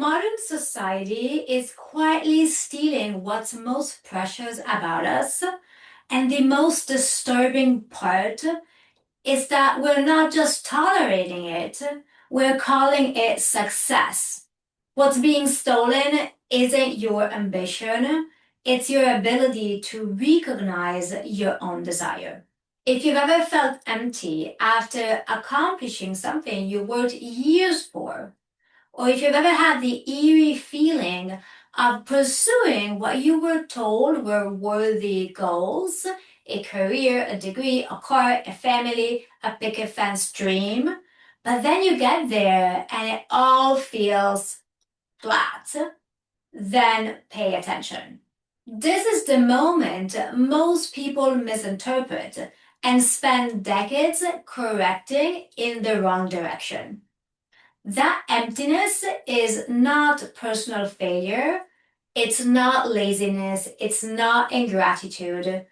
Modern society is quietly stealing what's most precious about us. And the most disturbing part is that we're not just tolerating it, we're calling it success. What's being stolen isn't your ambition, it's your ability to recognize your own desire. If you've ever felt empty after accomplishing something you worked years for, or if you've ever had the eerie feeling of pursuing what you were told were worthy goals, a career, a degree, a car, a family, a picket fence dream, but then you get there and it all feels flat, then pay attention. This is the moment most people misinterpret and spend decades correcting in the wrong direction. That emptiness is not personal failure. It's not laziness. It's not ingratitude.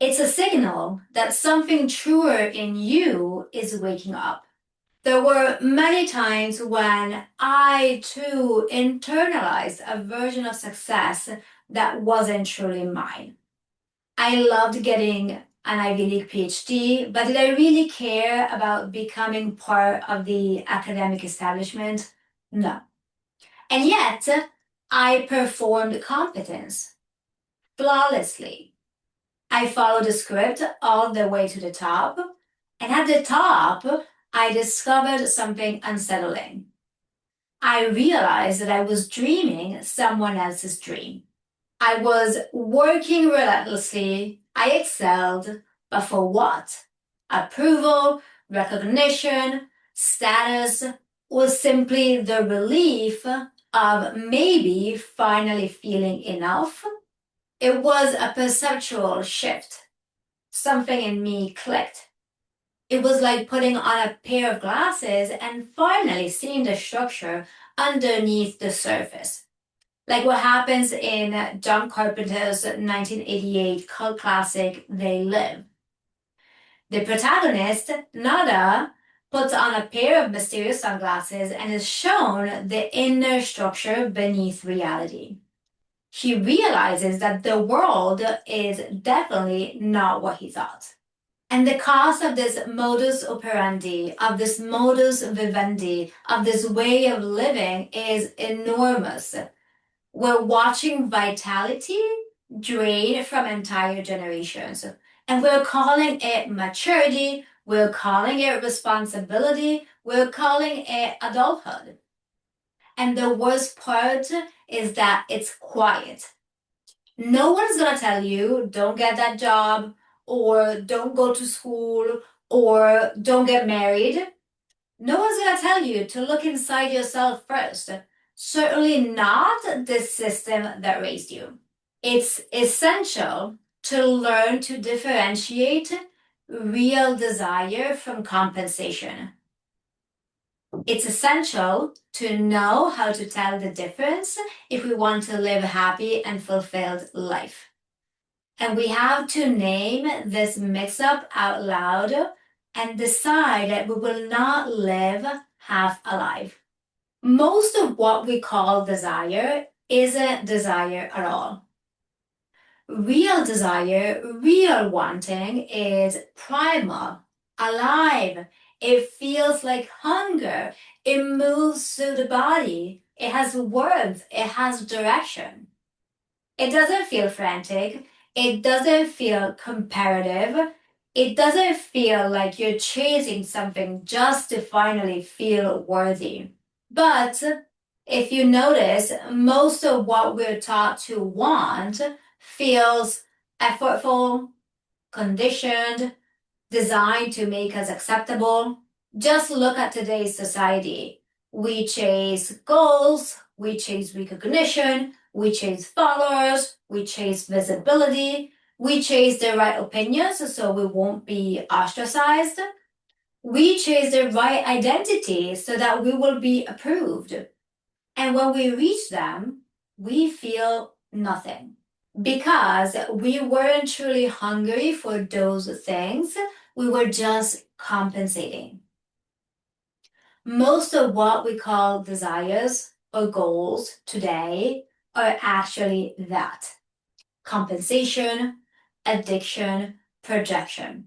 It's a signal that something truer in you is waking up. There were many times when I too internalized a version of success that wasn't truly mine. I loved getting an Ivy League PhD, but did I really care about becoming part of the academic establishment? No. And yet, I performed competence flawlessly. I followed the script all the way to the top, and at the top, I discovered something unsettling. I realized that I was dreaming someone else's dream. I was working relentlessly. I excelled, but for what? Approval, recognition, status, or simply the relief of maybe finally feeling enough? It was a perceptual shift. Something in me clicked. It was like putting on a pair of glasses and finally seeing the structure underneath the surface. Like what happens in John Carpenter's 1988 cult classic, They Live. The protagonist, Nada, puts on a pair of mysterious sunglasses and is shown the inner structure beneath reality. He realizes that the world is definitely not what he thought. And the cost of this modus operandi, of this modus vivendi, of this way of living is enormous. We're watching vitality drain from entire generations. And we're calling it maturity, we're calling it responsibility, we're calling it adulthood. And the worst part is that it's quiet. No one's gonna tell you, don't get that job, or don't go to school, or don't get married. No one's gonna tell you to look inside yourself first. Certainly not the system that raised you. It's essential to learn to differentiate real desire from compensation. It's essential to know how to tell the difference if we want to live a happy and fulfilled life. And we have to name this mix up out loud and decide that we will not live half alive. Most of what we call desire isn't desire at all. Real desire, real wanting is primal, alive. It feels like hunger. It moves through the body. It has warmth. It has direction. It doesn't feel frantic. It doesn't feel comparative. It doesn't feel like you're chasing something just to finally feel worthy. But if you notice, most of what we're taught to want feels effortful, conditioned, designed to make us acceptable. Just look at today's society. We chase goals, we chase recognition, we chase followers, we chase visibility, we chase the right opinions so we won't be ostracized. We chase the right identity so that we will be approved. And when we reach them, we feel nothing because we weren't truly hungry for those things. We were just compensating. Most of what we call desires or goals today are actually that: compensation, addiction, projection.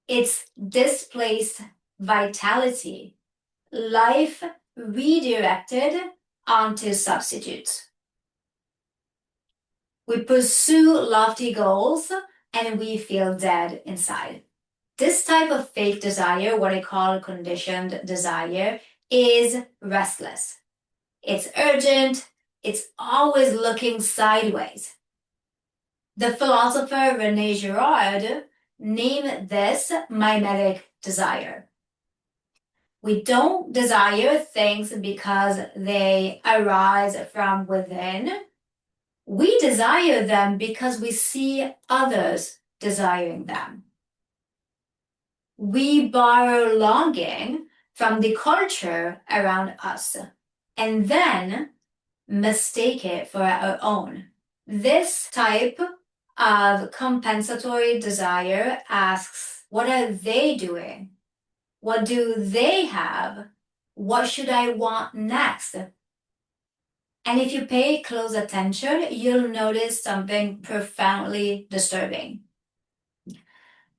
It's displaced vitality, life redirected onto substitutes. We pursue lofty goals and we feel dead inside. This type of fake desire, what I call conditioned desire, is restless. It's urgent. It's always looking sideways. The philosopher René Girard named this mimetic desire. We don't desire things because they arise from within. We desire them because we see others desiring them. We borrow longing from the culture around us and then mistake it for our own. This type of compensatory desire asks, what are they doing? What do they have? What should I want next? And if you pay close attention, you'll notice something profoundly disturbing.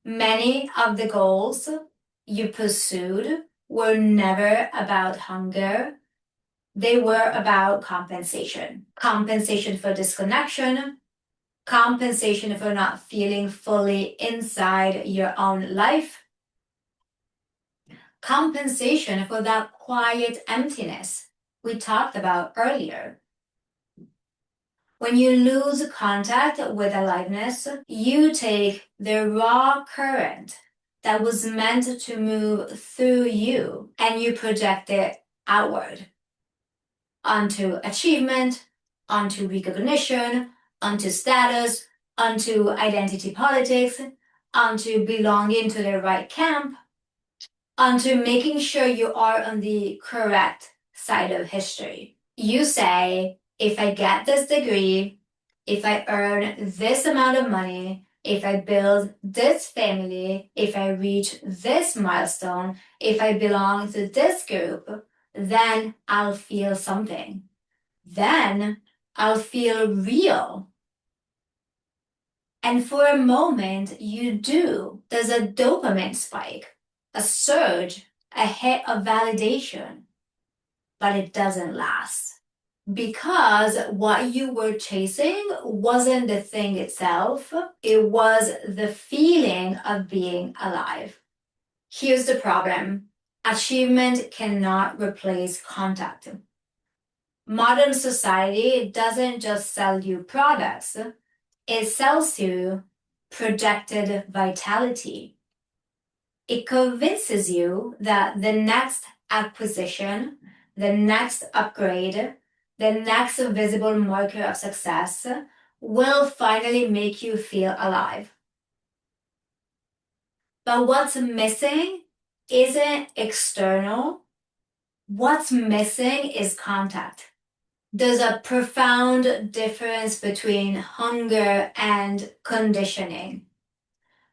Many of the goals you pursued were never about hunger. They were about compensation. Compensation for disconnection, compensation for not feeling fully inside your own life, compensation for that quiet emptiness we talked about earlier. When you lose contact with aliveness, you take the raw current that was meant to move through you and you project it outward onto achievement, onto recognition, onto status, onto identity politics, onto belonging to the right camp, onto making sure you are on the correct side of history. You say, if I get this degree, if I earn this amount of money, if I build this family, if I reach this milestone, if I belong to this group, then I'll feel something. Then I'll feel real. And for a moment, you do. There's a dopamine spike, a surge, a hit of validation, but it doesn't last. Because what you were chasing wasn't the thing itself, it was the feeling of being alive. Here's the problem: achievement cannot replace contact. Modern society doesn't just sell you products, it sells you projected vitality. It convinces you that the next acquisition, the next upgrade, the next visible marker of success will finally make you feel alive. But what's missing isn't external. What's missing is contact. There's a profound difference between hunger and conditioning.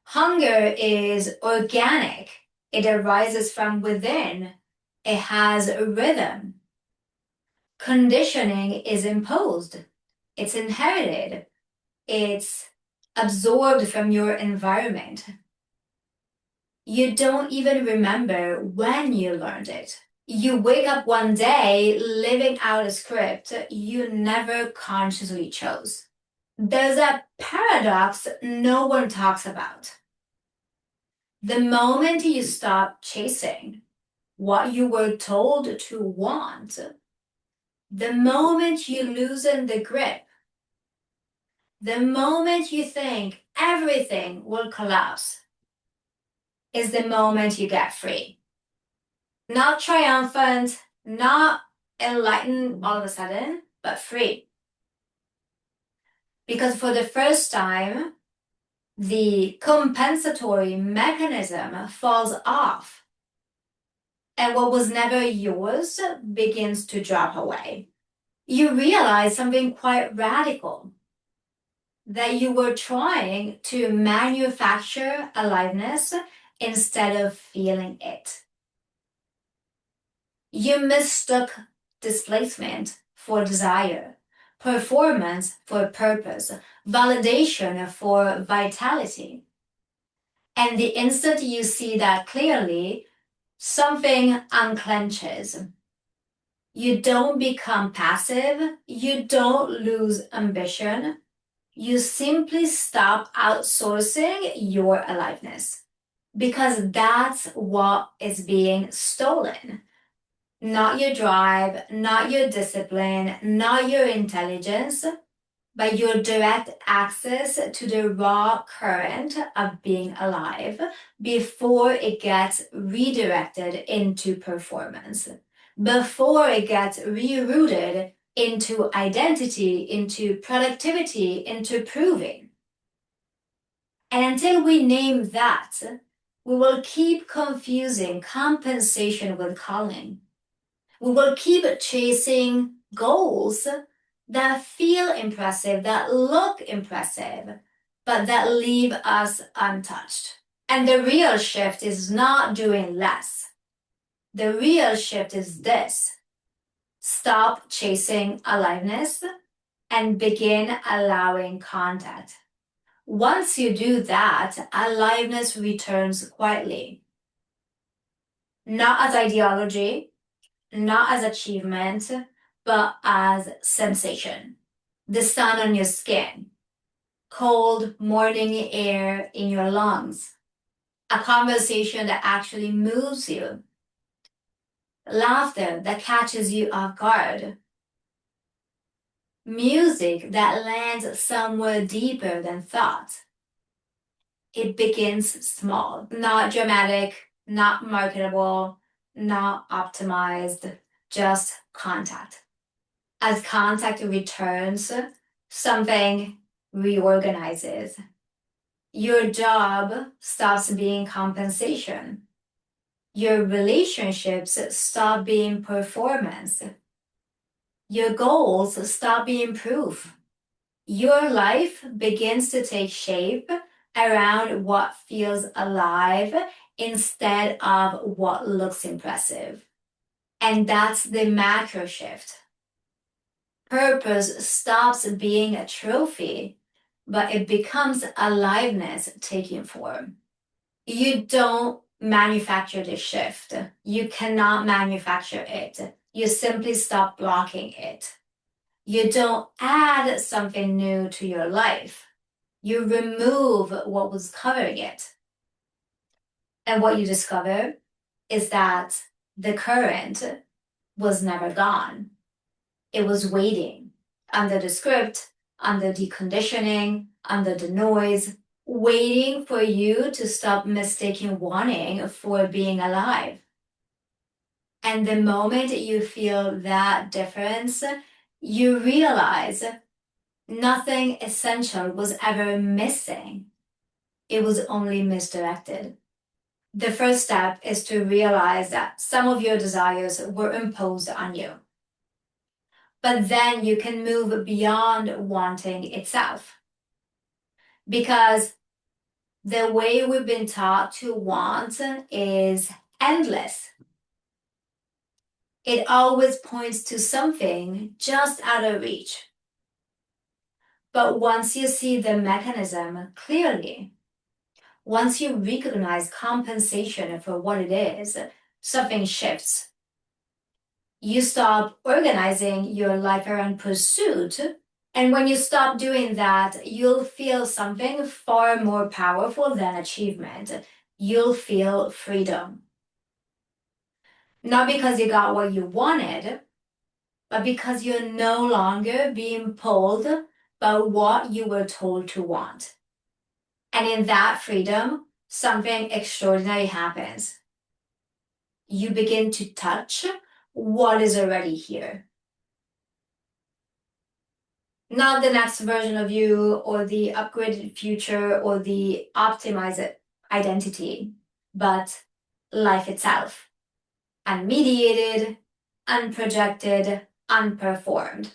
Hunger is organic. It arises from within. It has a rhythm. Conditioning is imposed. It's inherited. It's absorbed from your environment. You don't even remember when you learned it. You wake up one day living out a script you never consciously chose. There's a paradox no one talks about. The moment you stop chasing what you were told to want, the moment you loosen the grip, the moment you think everything will collapse, is the moment you get free. Not triumphant, not enlightened all of a sudden, but free. Because for the first time, the compensatory mechanism falls off, and what was never yours begins to drop away. You realize something quite radical: that you were trying to manufacture aliveness instead of feeling it. You mistook displacement for desire, performance for purpose, validation for vitality. And the instant you see that clearly, something unclenches. You don't become passive, you don't lose ambition, you simply stop outsourcing your aliveness. Because that's what is being stolen. Not your drive, not your discipline, not your intelligence, but your direct access to the raw current of being alive before it gets redirected into performance, before it gets rerouted into identity, into productivity, into proving. And until we name that, we will keep confusing compensation with calling. We will keep chasing goals that feel impressive, that look impressive, but that leave us untouched. And the real shift is not doing less. The real shift is this: stop chasing aliveness and begin allowing contact. Once you do that, aliveness returns quietly. Not as ideology, not as achievement, but as sensation. The sun on your skin, cold morning air in your lungs, a conversation that actually moves you, laughter that catches you off guard, music that lands somewhere deeper than thought. It begins small, not dramatic, not marketable, not optimized, just contact. As contact returns, something reorganizes. Your job stops being compensation. Your relationships stop being performance. Your goals stop being proof. Your life begins to take shape around what feels alive instead of what looks impressive. And that's the macro shift. Purpose stops being a trophy, but it becomes aliveness taking form. You don't manufacture the shift. You cannot manufacture it. You simply stop blocking it. You don't add something new to your life. You remove what was covering it. And what you discover is that the current was never gone. It was waiting under the script, under the conditioning, under the noise, waiting for you to stop mistaking wanting for being alive. And the moment you feel that difference, you realize nothing essential was ever missing. It was only misdirected. The first step is to realize that some of your desires were imposed on you. But then you can move beyond wanting itself. Because the way we've been taught to want is endless. It always points to something just out of reach. But once you see the mechanism clearly, once you recognize compensation for what it is, something shifts. You stop organizing your life around pursuit. And when you stop doing that, you'll feel something far more powerful than achievement. You'll feel freedom. Not because you got what you wanted, but because you're no longer being pulled by what you were told to want. And in that freedom, something extraordinary happens. You begin to touch what is already here. Not the next version of you or the upgraded future or the optimized identity, but life itself. Unmediated, unprojected, unperformed.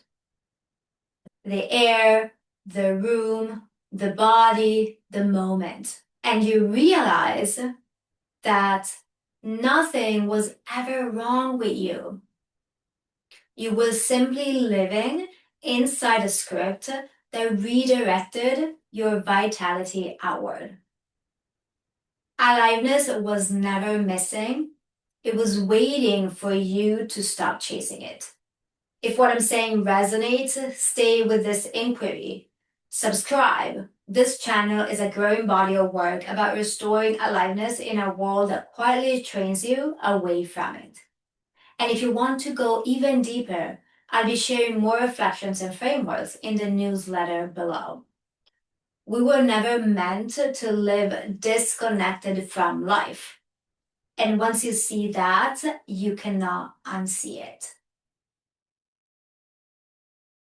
The air, the room, the body, the moment. And you realize that nothing was ever wrong with you. You were simply living inside a script that redirected your vitality outward. Aliveness was never missing. It was waiting for you to stop chasing it. If what I'm saying resonates, stay with this inquiry. Subscribe. This channel is a growing body of work about restoring aliveness in a world that quietly trains you away from it. And if you want to go even deeper, I'll be sharing more reflections and frameworks in the newsletter below. We were never meant to live disconnected from life. And once you see that, you cannot unsee it.